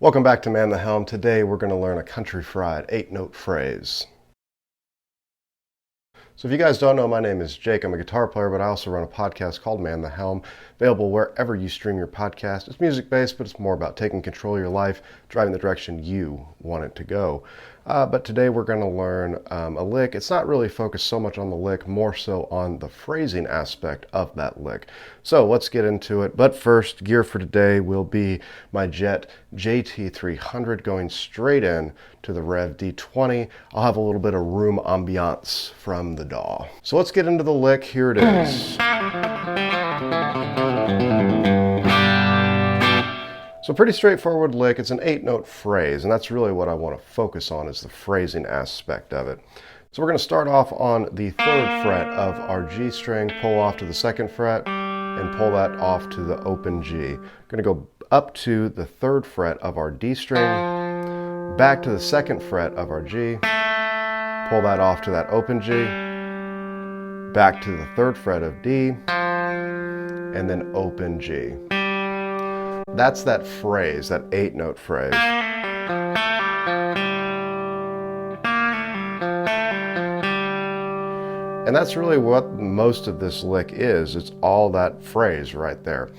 Welcome back to Man the Helm. Today we're going to learn a country fried 8-note phrase. So if you guys don't know, my name is Jake. I'm a guitar player, but I also run a podcast called Man the Helm, available wherever you stream your podcast. It's music-based, but it's more about taking control of your life, driving the direction you want it to go. But today we're going to learn a lick. It's not really focused so much on the lick, more so on the phrasing aspect of that lick. So let's get into it. But first, gear for today will be my Jet JT300 going straight in to the Rev D20. I'll have a little bit of room ambiance from the DAW. So let's get into the lick. Here it is. So pretty straightforward lick. It's an 8-note phrase, and that's really what I want to focus on, is the phrasing aspect of it. So we're going to start off on the 3rd fret of our G string, pull off to the 2nd fret, and pull that off to the open G. We're going to go up to the 3rd fret of our D string, back to the 2nd fret of our G, pull that off to that open G, back to the 3rd fret of D, and then open G. That's that phrase, that 8-note phrase. And that's really what most of this lick is. It's all that phrase right there.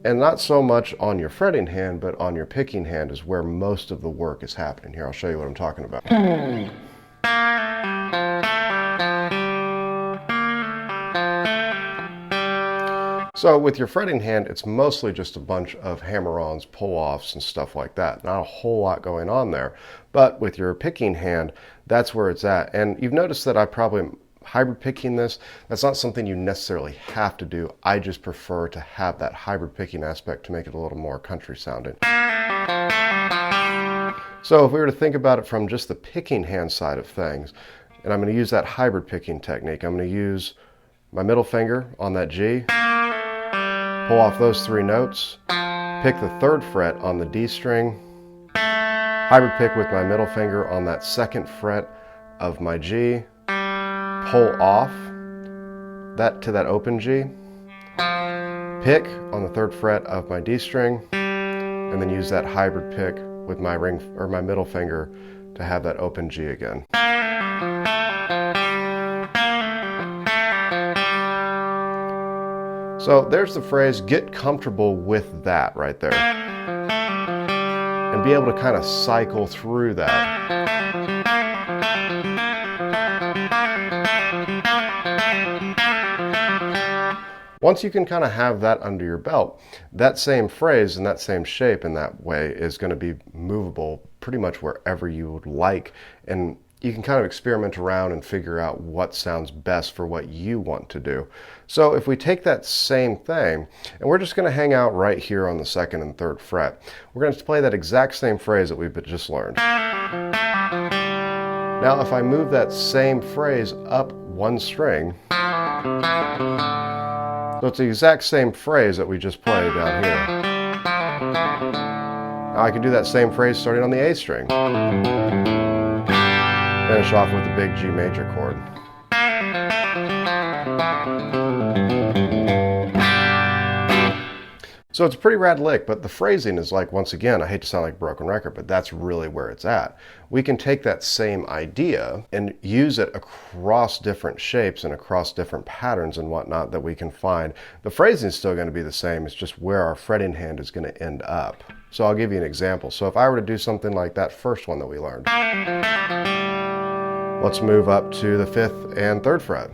And not so much on your fretting hand, but on your picking hand is where most of the work is happening. Here, I'll show you what I'm talking about. So with your fretting hand, it's mostly just a bunch of hammer-ons, pull-offs, and stuff like that. Not a whole lot going on there. But with your picking hand, that's where it's at. And you've noticed that I probably am hybrid picking this. That's not something you necessarily have to do. I just prefer to have that hybrid picking aspect to make it a little more country sounding. So if we were to think about it from just the picking hand side of things, and I'm going to use that hybrid picking technique, I'm going to use my middle finger on that G, pull off those 3 notes, pick the 3rd fret on the D string, hybrid pick with my middle finger on that 2nd fret of my G, pull off that to that open G, pick on the 3rd fret of my D string, and then use that hybrid pick with my ring or my middle finger to have that open G again. So there's the phrase. Get comfortable with that right there. And be able to kind of cycle through that. Once you can kind of have that under your belt, that same phrase and that same shape in that way is going to be movable pretty much wherever you would like. And you can kind of experiment around and figure out what sounds best for what you want to do. So if we take that same thing, and we're just going to hang out right here on the 2nd and 3rd fret, we're going to play that exact same phrase that we've just learned. Now if I move that same phrase up 1 string, so it's the exact same phrase that we just played down here. Now I can do that same phrase starting on the A string. Finish off with the big G major chord. So it's a pretty rad lick, but the phrasing is like, once again, I hate to sound like a broken record, but that's really where it's at. We can take that same idea and use it across different shapes and across different patterns and whatnot that we can find. The phrasing is still going to be the same, it's just where our fretting hand is going to end up. So I'll give you an example. So if I were to do something like that first one that we learned, let's move up to the 5th and 3rd fret.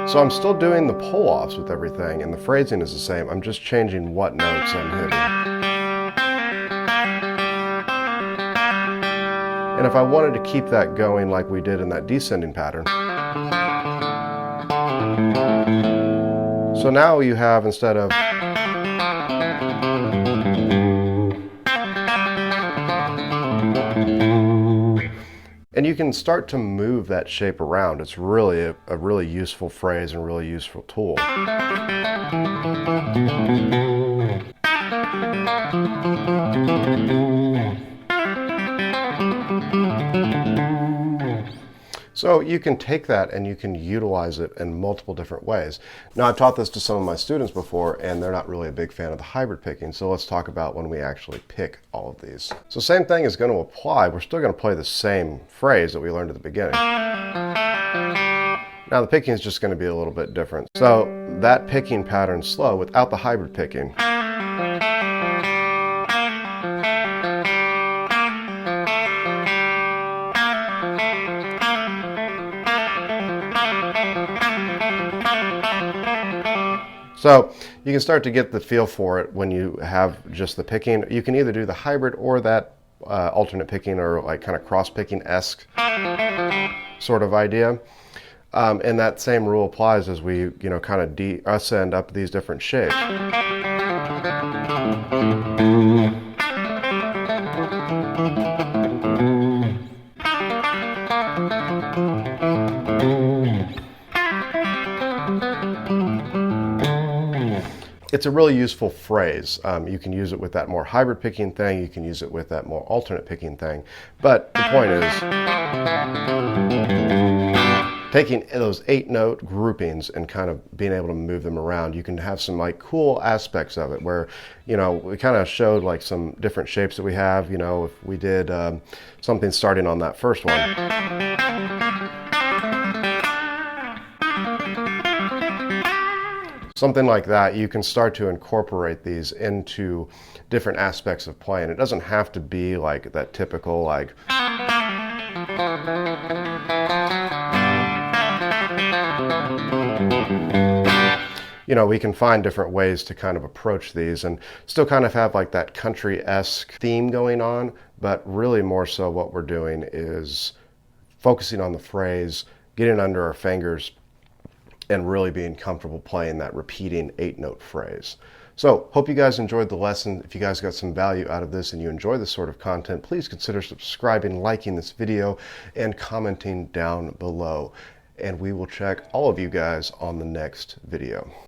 So I'm still doing the pull-offs with everything, and the phrasing is the same. I'm just changing what notes I'm hitting. And if I wanted to keep that going like we did in that descending pattern, so now you have, instead of and you can start to move that shape around. It's really a really useful phrase and a really useful tool. So you can take that and you can utilize it in multiple different ways. Now, I've taught this to some of my students before, and they're not really a big fan of the hybrid picking. So let's talk about when we actually pick all of these. So same thing is going to apply. We're still going to play the same phrase that we learned at the beginning. Now the picking is just going to be a little bit different. So that picking pattern slow without the hybrid picking. So you can start to get the feel for it when you have just the picking. You can either do the hybrid or that alternate picking, or like kind of cross picking-esque sort of idea. And that same rule applies as we, kind of ascend up these different shapes. It's a really useful phrase. You can use it with that more hybrid picking thing. You can use it with that more alternate picking thing. But the point is, taking those 8-note groupings and kind of being able to move them around, you can have some like cool aspects of it where, we kind of showed like some different shapes that we have. If we did something starting on that first one. Something like that, you can start to incorporate these into different aspects of playing. It doesn't have to be like that typical like we can find different ways to kind of approach these and still kind of have like that country-esque theme going on, but really more so what we're doing is focusing on the phrase, getting under our fingers, and really being comfortable playing that repeating 8-note phrase. So, hope you guys enjoyed the lesson. If you guys got some value out of this and you enjoy this sort of content, please consider subscribing, liking this video, and commenting down below. And we will check all of you guys on the next video.